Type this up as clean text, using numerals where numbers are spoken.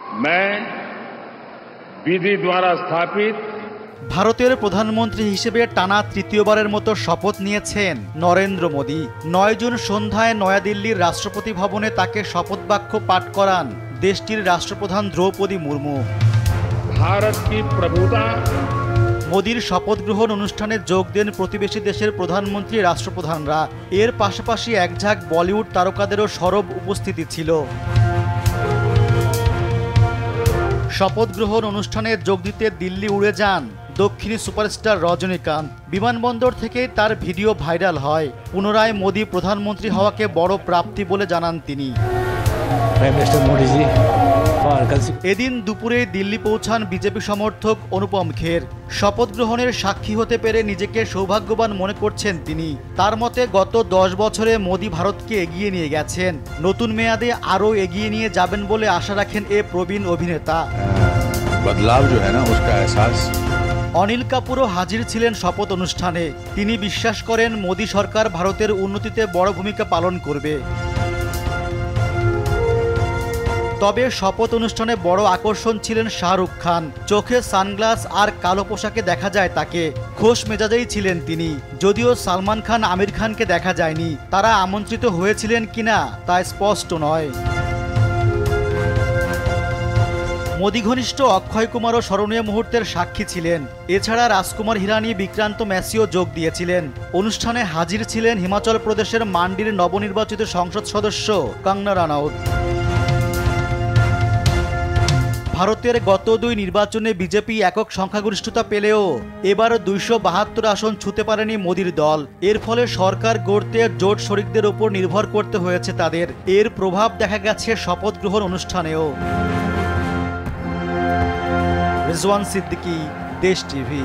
मैं विधि द्वारा स्थापित ভারতের প্রধানমন্ত্রী হিসেবে টানা তৃতীয়বারের মতো শপথ নিয়েছেন নরেন্দ্র মোদী। ৯ জুন সন্ধ্যায় নয়াদিল্লির রাষ্ট্রপতি ভবনে তাকে শপথ বাক্য পাঠ করান দেশটির রাষ্ট্রপ্রধান দ্রৌপদী মুর্মু। भारत की प्रभुता মোদীর শপথ গ্রহণ অনুষ্ঠানে যোগ দেন প্রতিবেশী দেশের প্রধানমন্ত্রী রাষ্ট্রপ্রধানরা। এর পাশাপাশি একঝাঁক বলিউড তারকাদেরও সরব উপস্থিতি ছিল। শপথ গ্রহণ অনুষ্ঠানে যোগ দিতে দিল্লি উড়ে যান দক্ষিণী সুপারস্টার রজনীকান্ত। বিমানবন্দর থেকে তার ভিডিও ভাইরাল হয়। পুনরায় মোদী প্রধানমন্ত্রী হওয়াকে বড় প্রাপ্তি বলে জানান তিনি। এদিন দুপুরে দিল্লি পৌঁছান বিজেপি সমর্থক অনুপম খের। শপথ গ্রহণের সাক্ষী হতে পেরে নিজেকে সৌভাগ্যবান মনে করছেন তিনি। তার মতে গত 10 বছরে মোদী ভারতকে এগিয়ে নিয়ে গেছেন, নতুন মেয়াদে আরও এগিয়ে নিয়ে যাবেন বলে আশা রাখেন এ প্রবীণ অভিনেতা। বদলাव जो है ना उसका एहसास। অনিল কাপুরও হাজির ছিলেন শপথ অনুষ্ঠানে। তিনি বিশ্বাস করেন মোদী সরকার ভারতের উন্নতিতে বড় ভূমিকা পালন করবে। তবে শপথ অনুষ্ঠানে বড় আকর্ষণ ছিলেন শাহরুখ খান। চোখে সানগ্লাস আর কালো পোশাকে দেখা যায় তাকে। খোশ মেজাজেই ছিলেন তিনি। যদিও সালমান খান, আমির খানকে দেখা যায়নি। তারা আমন্ত্রিত হয়েছিলেন কিনা তা স্পষ্ট নয়। মোদী ঘনিষ্ঠ অক্ষয় কুমারও স্মরণীয় মুহূর্তের সাক্ষী ছিলেন। এছাড়া রাজকুমার হিরানি, বিক্রান্ত ম্যাসিও যোগ দিয়েছিলেন। অনুষ্ঠানে হাজির ছিলেন হিমাচল প্রদেশের মান্ডির নবনির্বাচিত সংসদ সদস্য কঙ্গনা রানাউত। ভারতের গত 2 নির্বাচনে বিজেপি একক সংখ্যাগরিষ্ঠতা পেলেও এবার 272 আসন ছুঁতে পারেনি মোদীর দল। এর ফলে সরকার গড়তে জোট শরিকদের উপর নির্ভর করতে হয়েছে তাদের। এর প্রভাব দেখা গেছে শপথ গ্রহণ অনুষ্ঠানেও। রিজওয়ান সিদ্দিকী, দেশ টিভি।